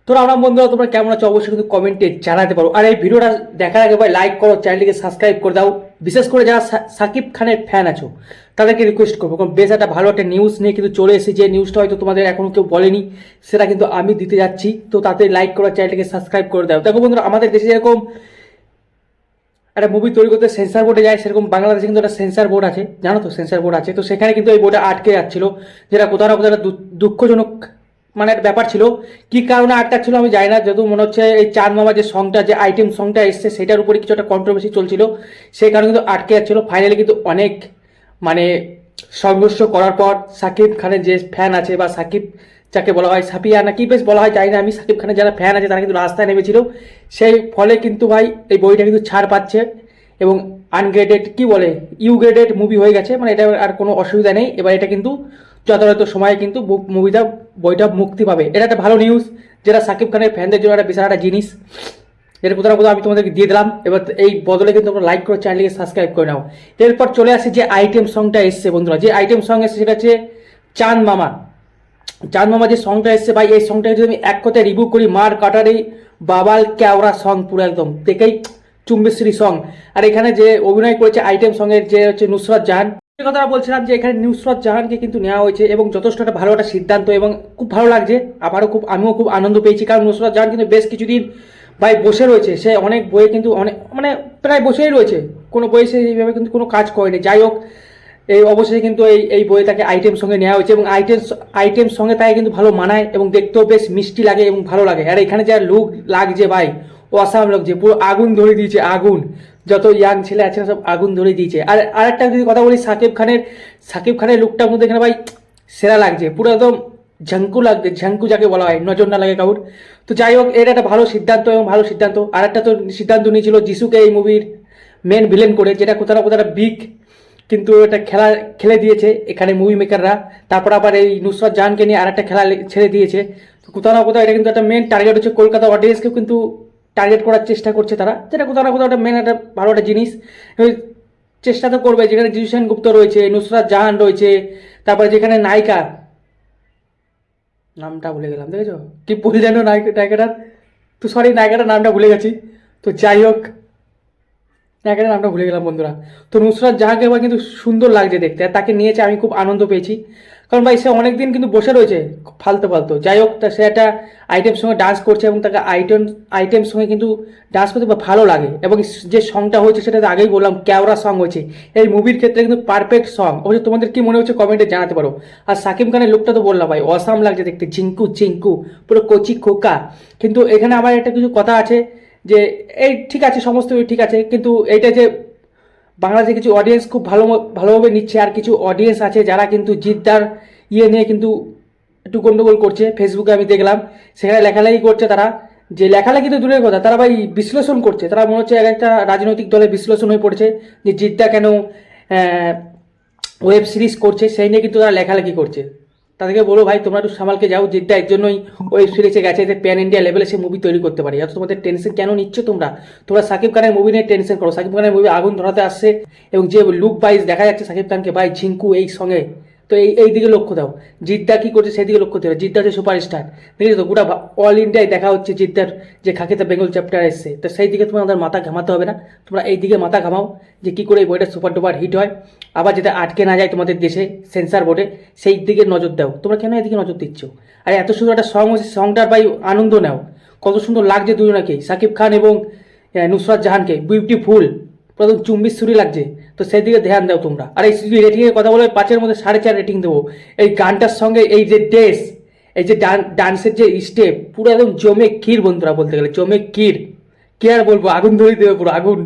তোরা আমার বন্ধুরা তোমরা কেমন আছো অবশ্যই কিন্তু কমেন্টে জানাতে পারো। আর এই ভিডিওটা দেখার আগে ভাই লাইক করো, চ্যানেলটিকে সাবস্ক্রাইব করে দাও। বিশেষ করে যারা সাকিব খানের ফ্যান আছো তাদেরকে রিকোয়েস্ট করবো, কারণ বেশ একটা ভালো একটা নিউজ নিয়ে কিন্তু চলে এসেছি। যে নিউজটা হয়তো তোমাদের এখনো কেউ বলেনি, সেটা কিন্তু আমি দিতে যাচ্ছি। তো তাতে লাইক করো, চ্যানেলটিকে সাবস্ক্রাইব করে দাও। দেখো বন্ধুরা, আমাদের দেশে যেরকম একটা মুভি তৈরি করতে সেন্সার বোর্ডে যায়, সেরকম বাংলাদেশে কিন্তু একটা সেন্সার বোর্ড আছে, জানো তো সেন্সার বোর্ড আছে। তো সেখানে কিন্তু এই বোর্ডে আটকে যাচ্ছিল, যেটা কোথাও না কোথাও একটা দুঃখজনক মানে একটা ব্যাপার ছিল। কি কারণে আটকাচ্ছিল আমি জানি না, যেহেতু মনে হচ্ছে এই চাঁদ মামা যে সংটা, যে আইটেম সংটা এসছে সেটার উপরে কিছু একটা কন্ট্রোভার্সি চলছিল, সেই কারণে কিন্তু আটকে যাচ্ছিল। ফাইনালি কিন্তু অনেক মানে সংঘর্ষ করার পর সাকিব খানের যে ফ্যান আছে, বা সাকিব যাকে বলা হয় সাপিয়া নাকি বেশ বলা হয় জানি না আমি, সাকিব খানের যারা ফ্যান আছে তারা কিন্তু রাস্তায় নেমেছিল। সেই ফলে কিন্তু ভাই এই বইটা কিন্তু ছাড় পাচ্ছে এবং আনগ্রেডেড কি বলে ইউ গ্রেডেড মুভি হয়ে গেছে, মানে এটা আর কোনো অসুবিধা নেই। এবার এটা কিন্তু যথাযথ সময়ে কিন্তু বইটা মুক্তি পাবে। এটা একটা ভালো নিউজ, যেটা সাকিব খানের ফ্যানদের জন্য একটা বিশাল একটা জিনিস। এর কোথাও না কোথাও আমি তোমাদেরকে দিয়ে দিলাম। এবার এই বদলে কিন্তু তোমরা লাইক করে চ্যানেলকে সাবস্ক্রাইব করে নাও। এরপর চলে আসে যে আইটেম সংটা এসছে বন্ধুরা, যে আইটেম সং এসছে সেটা হচ্ছে চাঁদ মামা। চাঁদ মামা যে সংটা এসছে ভাই, এই সংটা যদি আমি এক কথায় রিভিউ করি, মার কাটারি বাবাল ক্যাওরা সং, পুরো একদম দেখেই চুম্বেশ্রী সং। আর এখানে যে অভিনয় করেছে আইটেম সঙ্গের যে হচ্ছে নুসরাত জাহান, যে কথাটা বলছিলাম যে এখানে নুসরাত জাহানকে কিন্তু নেওয়া হয়েছে এবং যথেষ্ট একটা ভালো একটা সিদ্ধান্ত, এবং খুব ভালো লাগছে। আমিও খুব আনন্দ পেয়েছি, কারণ নুসরাত জাহান কিন্তু বেশ কিছুদিন ভাই বসে রয়েছে। সে অনেক বইয়ে কিন্তু অনেক মানে প্রায় বসেই রয়েছে, কোনো বইয়ে সে এইভাবে কিন্তু কোনো কাজ করেনি। যাই হোক, এই অবশ্যই কিন্তু এই বইয়ে তাকে আইটেম সঙ্গে নেওয়া হয়েছে এবং আইটেম সঙ্গে তাকে কিন্তু ভালো মানায় এবং দেখতেও বেশ মিষ্টি লাগে এবং ভালো লাগে। আর এখানে যা লুক লাগছে ভাই, ও অসাম লাগছে, পুরো আগুন ধরে দিয়েছে, আগুন। যত ইয়াং ছেলে আছে সব আগুন ধরে দিয়েছে। আর আরেকটা যদি কথা বলি সাকিব খানের লুকটার মধ্যে এখানে ভাই সেরা লাগছে, পুরো একদম ঝাঙ্কু লাগছে, ঝাঙ্কু যাকে বলা হয়, নজর না লাগে কাউর। তো যাই হোক, এটা একটা ভালো সিদ্ধান্ত এবং ভালো সিদ্ধান্ত। আর একটা তো সিদ্ধান্ত নিয়েছিল যিশুকে এই মুভির মেন ভিলেন করে, যেটা কোথাও না কোথাও একটা বিগ কিন্তু এটা খেলে দিয়েছে এখানে মুভি মেকাররা। তারপর আবার এই নুসরাত জাহানকে নিয়ে আর একটা খেলা ছেড়ে দিয়েছে। তো কোথাও না কোথাও এটা কিন্তু একটা মেন টার্গেট হচ্ছে কলকাতা অডিয়েন্সকেও কিন্তু টার্গেট করার চেষ্টা করছে তারা, যেটা কোথাও না কোথাও একটা মেন একটা ভালো একটা জিনিস। চেষ্টা তো করবে, যেখানে জিজু সেনগুপ্ত রয়েছে, নুসরাত জাহান রয়েছে, তারপরে যেখানে নায়িকা, নামটা ভুলে গেলাম, দেখেছো কি বলে জানো নায়িকাটার, তো সরি নায়িকাটার নামটা ভুলে গেছি। তো যাই হোক, নায়িকাটার নামটা ভুলে গেলাম বন্ধুরা। তো নুসরাত জাহানকে এবার কিন্তু সুন্দর লাগছে দেখতে, আর তাকে নিয়েছে আমি খুব আনন্দ পেয়েছি, কারণ ভাই সে অনেকদিন কিন্তু বসে রয়েছে ফালতু। যাই হোক, তা সে একটা আইটেম সঙ্গে ডান্স করছে এবং তাকে আইটেম সঙ্গে কিন্তু ডান্স করতে ভালো লাগে। এবং যে সংটা হয়েছে সেটা তো আগেই বললাম ক্যাওরা সং হয়েছে, এই মুভির ক্ষেত্রে কিন্তু পারফেক্ট সং। অবশ্যই তোমাদের কি মনে হচ্ছে কমেন্টে জানাতে পারো। আর সাকিব খানের লুকটা তো বললাম ভাই, অসাম লাগছে দেখতে, চিঙ্কু পুরো কচি খোকা। কিন্তু এখানে আমার একটা কিছু কথা আছে, যে এই ঠিক আছে সমস্ত ঠিক আছে, কিন্তু এইটা যে বাংলাদেশে কিছু অডিয়েন্স খুব ভালোভাবে নিচ্ছে, আর কিছু অডিয়েন্স আছে যারা কিন্তু জিদ্দার নিয়ে কিন্তু একটু গন্ডগোল করছে। ফেসবুকে আমি দেখলাম সেখানে লেখালেখি করছে তারা, যে লেখালেখি তো দূরের কথা, তারা ভাই বিশ্লেষণ করছে। তারা মনে হচ্ছে একটা রাজনৈতিক দলের বিশ্লেষণ হয়ে পড়েছে, যে জিদ্দা কেন ওয়েব সিরিজ করছে সেই নিয়ে কিন্তু তারা লেখালেখি করছে। তাদেরকে বলো ভাই তোমরা একটু সামালকে যাও, জিদ্দা এর জন্যই ওয়েব সিরিজে গেছে, এতে প্যান ইন্ডিয়া লেভেলে সে মুভি তৈরি করতে পারে। এত তোমাদের টেনশন কেন নিচ্ছ তোমরা সাকিব খানের মুভি নিয়ে টেনশন করো। সাকিব খানের মুভি আগুন ধরাতে আসছে, এবং যে লুক ওয়াইজ দেখা যাচ্ছে সাকিব খানকে ভাই ঝিঙ্কু এই সঙ্গে, তো এই দিকে লক্ষ্য দাও। জিদ্দা কি করছে সেই দিকে লক্ষ্য দেবে। জিদ্দা হচ্ছে সুপারস্টার, দেখেছো তো গোটা অল ইন্ডিয়ায় দেখা হচ্ছে জিদ্দার যে খাকিতে বেঙ্গল চ্যাপ্টার এসছে। তো সেই দিকে তোমাদের মাথা ঘামাতে হবে না, তোমরা এই দিকে মাথা ঘামাও যে কী করে এই বইটা সুপার ডুপার হিট হয়, আবার যেটা আটকে না যায় তোমাদের দেশে সেন্সার বোর্ডে, সেই দিকে নজর দাও। তোমরা কেন এদিকে নজর দিচ্ছ? আর এত সুন্দর একটা সং হচ্ছে, সংটার ভাই আনন্দ নাও। কত সুন্দর লাগছে দুজনকে, সাকিব খান এবং নুসরাত জাহানকে, বিউটিফুল, প্রথম চুম্বিশ্বরী লাগছে। তো সেই দিকে ধ্যান দাও তোমরা। আর এই রেটিংয়ের কথা বলে 5-এর মধ্যে 4.5 রেটিং দেবো। এই গানটার সঙ্গে এই যে ড্রেস, এই যে ডান্সের যে স্টেপ, পুরো একদম জমে ক্ষীর বন্ধুরা, বলতে গেলে জমে ক্ষীর। কে আর বলবো, আগুন ধরে দেবে পুরো আগুন।